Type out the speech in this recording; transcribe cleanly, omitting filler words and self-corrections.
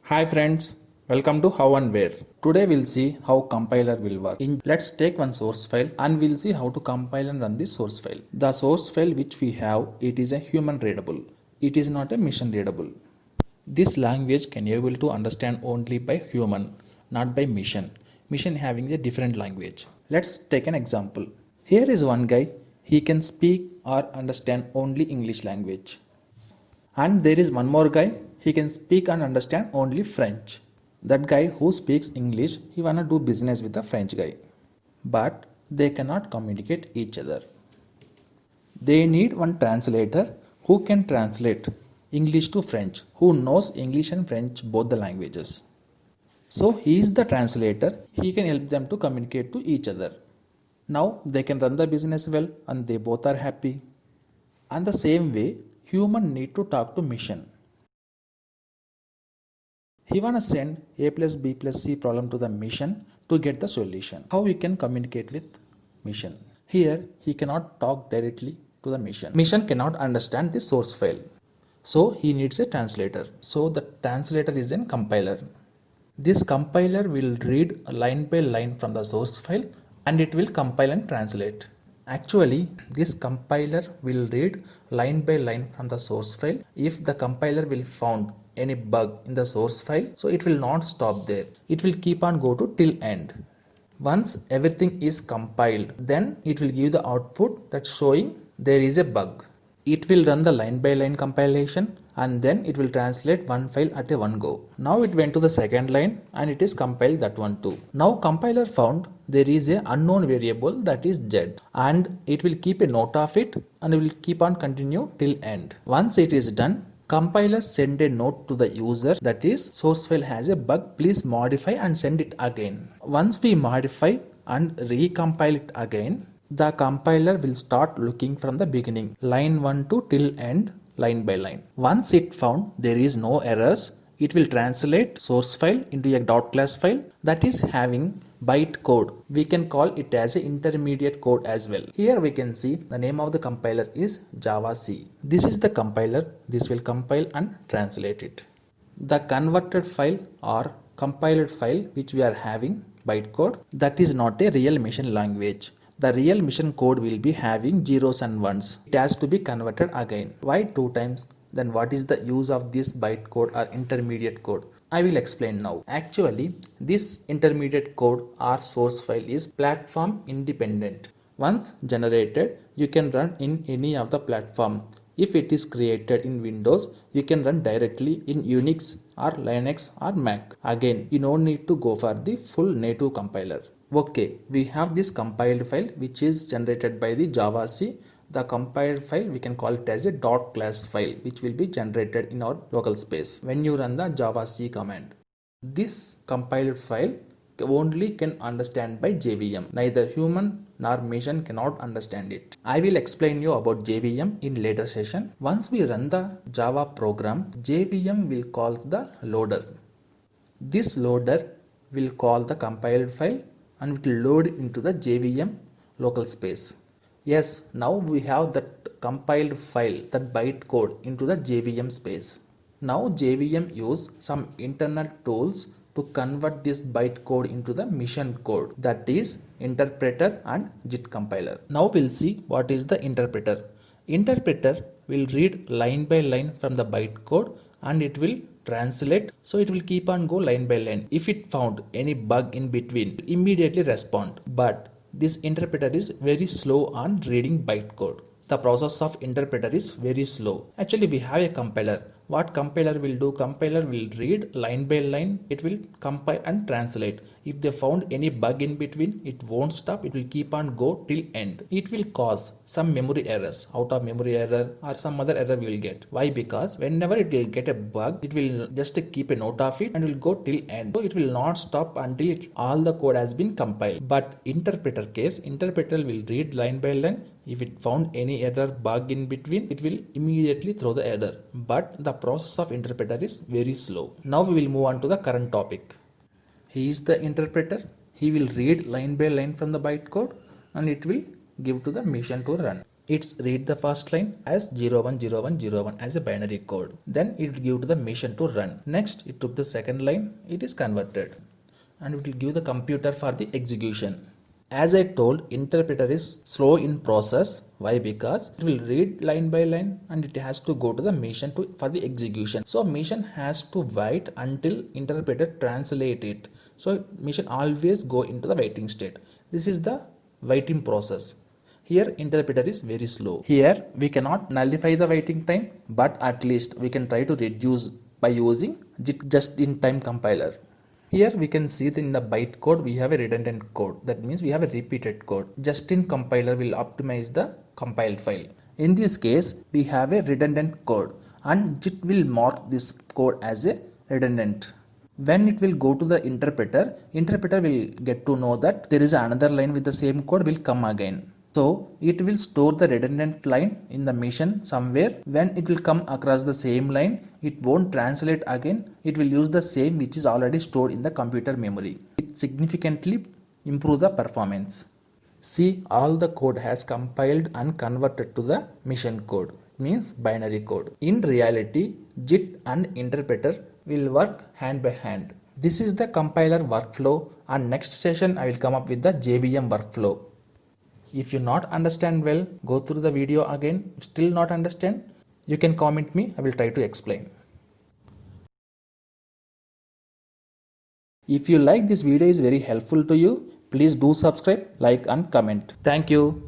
Hi friends, welcome to How and Where. Today we'll see how compiler will work. Let's take one source file and we'll see how to compile and run this source file. The source file which we have, it is a human readable. It is not a machine readable. This language can able to understand only by human, not by machine. Machine having a different language. Let's take an example. Here is one guy, he can speak or understand only English language. And there is one more guy, he can speak and understand only French. That guy who speaks English, he wanna do business with the French guy. But they cannot communicate each other. They need one translator who can translate English to French, who knows English and French both the languages. So he is the translator, he can help them to communicate to each other. Now they can run the business well and they both are happy. And the same way, human need to talk to machine. He wanna send a plus b plus c problem to the machine to get the solution. How we can communicate with machine? Here he cannot talk directly to the machine. Machine cannot understand the source file. So he needs a translator. So the translator is a compiler. This compiler will read line by line from the source file and it will compile and translate. Actually, this compiler will read line by line from the source file. If the compiler will found any bug in the source file, so it will not stop there. It will keep on go to till end. Once everything is compiled, then it will give the output that's showing there is a bug. It will run the line by line compilation and then it will translate one file at a one go. Now it went to the second line and it is compiled that one too. Now compiler found there is a unknown variable that is z and it will keep a note of it and it will keep on continue till end. Once it is done, compiler send a note to the user that is source file has a bug, please modify and send it again. Once we modify and recompile it again, the compiler will start looking from the beginning, line 1 to till end, line by line. Once it found there is no errors, it will translate source file into a .class file that is having byte code. We can call it as an intermediate code as well. Here we can see the name of the compiler is Java-C. This is the compiler. This will compile and translate it. The converted file or compiled file which we are having bytecode, that is not a real machine language. The real machine code will be having zeros and ones. It has to be converted again. Why two times? Then what is the use of this bytecode or intermediate code? I will explain now. Actually, this intermediate code or source file is platform independent. Once generated, you can run in any of the platform. If it is created in Windows, you can run directly in Unix or Linux or Mac. Again, you don't need to go for the full native compiler. Okay, we have this compiled file which is generated by the Java-C. The compiled file we can call it as a .class file which will be generated in our local space when you run the Java-C command. This compiled file only can understand by JVM. Neither human nor machine cannot understand it. I will explain you about JVM in later session. Once we run the Java program, JVM will call the loader. This loader will call the compiled file and it will load into the JVM local space. Yes, now we have that compiled file, that bytecode into the JVM space. Now JVM use some internal tools to convert this bytecode into the machine code, that is interpreter and JIT compiler. Now we'll see what is the interpreter. Interpreter will read line by line from the bytecode and it will translate, so it will keep on go line by line. If it found any bug in between, immediately respond. But this interpreter is very slow on reading bytecode. The process of interpreter is very slow. Actually, we have a compiler. What compiler will do? Compiler will read line by line. It will compile and translate. If they found any bug in between, it won't stop. It will keep on go till end. It will cause some memory errors, out of memory error or some other error we will get. Why? Because whenever it will get a bug, it will just keep a note of it and will go till end. So it will not stop until all the code has been compiled. But interpreter case, interpreter will read line by line. If it found any error bug in between, it will immediately throw the error. But the process of interpreter is very slow. Now we will move on to the current topic. He is the interpreter. He will read line by line from the bytecode and it will give to the machine to run. It's read the first line as 010101 as a binary code. Then it will give to the machine to run. Next, it took the second line, it is converted. And it will give the computer for the execution. As I told, interpreter is slow in process. Why? Because it will read line by line and it has to go to the machine for the execution. So machine has to wait until interpreter translate it. So machine always go into the waiting state. This is the waiting process. Here interpreter is very slow. Here we cannot nullify the waiting time, but at least we can try to reduce by using just in time compiler. Here we can see that in the bytecode we have a redundant code. That means we have a repeated code. Just in compiler will optimize the compiled file. In this case we have a redundant code and JIT will mark this code as a redundant. When it will go to the interpreter will get to know that there is another line with the same code will come again. So it will store the redundant line in the machine somewhere. When it will come across the same line, it won't translate again. It will use the same which is already stored in the computer memory. It significantly improves the performance. See, all the code has compiled and converted to the machine code, means binary code. In reality, JIT and interpreter will work hand by hand. This is the compiler workflow, and next session I will come up with the JVM workflow. If you not understand well, go through the video again. If still not understand, you can comment me. I will try to explain. If you like this video is very helpful to you, please do subscribe, like and comment. Thank you.